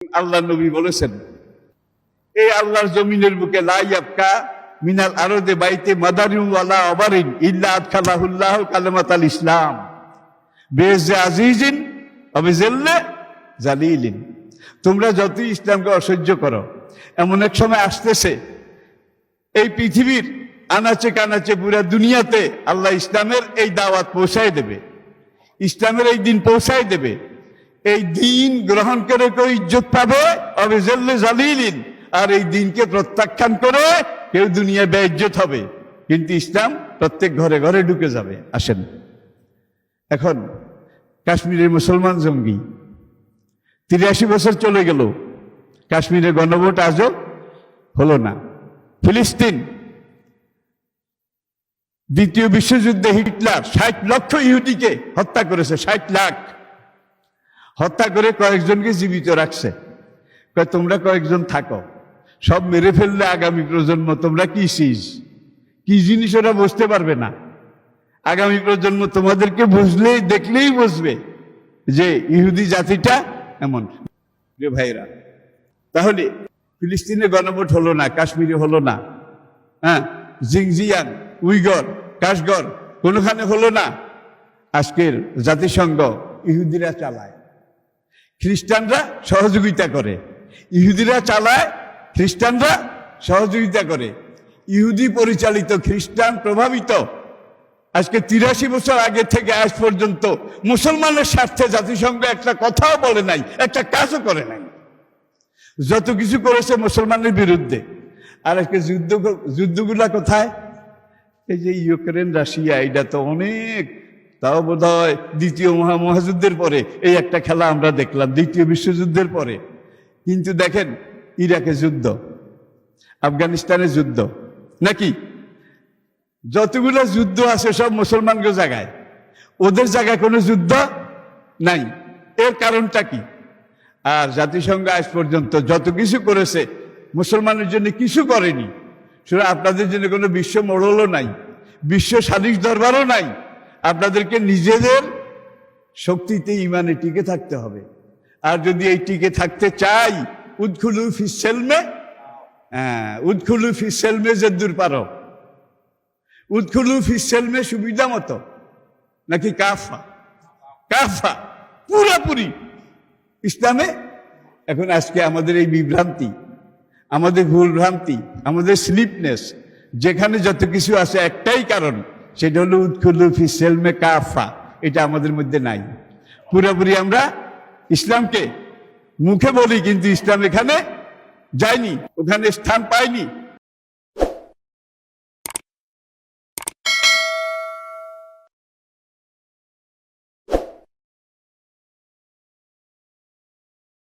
আল্লাহ নবী বলেছেন, এই আল্লাহর জমিনের বুকে লা ইয়াবকা মিনাল আরদে বাইতে মাদারিন ওয়ালা আবারিন ইল্লা আদখালাহুল্লাহু কালিমাতাল ইসলাম বিইজ্জি আজিজিন ওয়া বিযিল্লি জালিলিন। তোমরা যতই ইসলামকে অসহ্য করো, এমন এক সময় আসতেছে এই পৃথিবীর আনাচে কানাচে পুরা দুনিয়াতে আল্লাহ ইসলামের এই দাওয়াত পৌঁছায় দেবে, ইসলামের এই দিন পৌঁছায় দেবে। এই দিন গ্রহণ করে কেউ ইজ্জত পাবে অবিজল্লে জালিলিন, আর এই দিনকে প্রত্যাখ্যান করে কেউ দুনিয়া বেইজ্জত হবে, কিন্তু ইসলাম প্রত্যেক ঘরে ঘরে ঢুকে যাবে। আসেন, এখন কাশ্মীরের মুসলমান জঙ্গি 83 বছর চলে গেল, কাশ্মীরের গণভোট আজও হলো না। ফিলিস্তিন, দ্বিতীয় বিশ্বযুদ্ধে হিটলার 60 লক্ষ ইহুদিকে হত্যা করেছে, 60 লাখ হত্যা করে কয়েকজনকে জীবিত রাখছে। তোমরা কয়েকজন থাকো, সব মেরে ফেললে আগামী প্রজন্ম তোমরা কি জিনিস ওরা বুঝতে পারবে না। আগামী প্রজন্ম তোমাদেরকে বুঝলেই দেখলেই বুঝবে যে ইহুদি জাতিটা এমন। প্রিয় ভাইরা, তাহলে ফিলিস্তিনে গণভোট হলো না, কাশ্মীরে হলো না, হ্যাঁ, জিংজিয়াং, উইগর, কাশগর কোনোখানে হলো না। আজকের জাতিসংঘ ইহুদিরা চালায়, খ্রিস্টানরা সহযোগিতা করে। ইহুদিরা চালায়, খ্রিস্টানরা সহযোগিতা করে। ইহুদি পরিচালিত, খ্রিস্টান প্রভাবিত আজকে 83 বছর আগে থেকে আজ পর্যন্ত মুসলমানের স্বার্থে জাতিসংঘ একটা কথাও বলে নাই, একটা কাজও করে নাই। যত কিছু করেছে মুসলমানের বিরুদ্ধে। আর আজকে যুদ্ধগুলা কোথায়? এই যে ইউক্রেন রাশিয়া, এটা তো অনেক, তাও বোধ হয় দ্বিতীয় মহাযুদ্ধের পরে এই একটা খেলা আমরা দেখলাম, দ্বিতীয় বিশ্বযুদ্ধের পরে। কিন্তু দেখেন, ইরাকে যুদ্ধ, আফগানিস্তানে যুদ্ধ, নাকি যতগুলো যুদ্ধ আছে সব মুসলমানদের জায়গায়, ওদের জায়গায় কোনো যুদ্ধ নাই। এর কারণটা কি? আর জাতিসংঘ আজ পর্যন্ত যত কিছু করেছে মুসলমানের জন্য কিছু করেনি। শুধু আপনাদের জন্য কোনো বিশ্ব মোড়লও নাই, বিশ্ব সালিশ দরবারও নাই। আপনাদেরকে নিজেদের শক্তিতে, ইমানে টিকে থাকতে হবে। আর যদি এই টিকে থাকতে চাই, উদখুলু ফিস সিলমে, উদখুলু ফিস সিলমে যদ্দুর পারো, উদখুলু ফিস সিলমে সুবিধা মতো, নাকি কাফা? কাফা পুরাপুরি ইসলামে। এখন আজকে আমাদের এই বিভ্রান্তি, আমাদের ভুল ভ্রান্তি, আমাদের স্লিপনেস, যেখানে যত কিছু আছে একটাই কারণ, সেটা হলো উদখুলু ফিস সিলমে কাফা। এটা আমাদের মধ্যে নাই। পুরোপুরি আমরা ইসলামকে মুখে বলি, কিন্তু ইসলাম এখানে যায়নি, ওখানে স্থান পায়নি।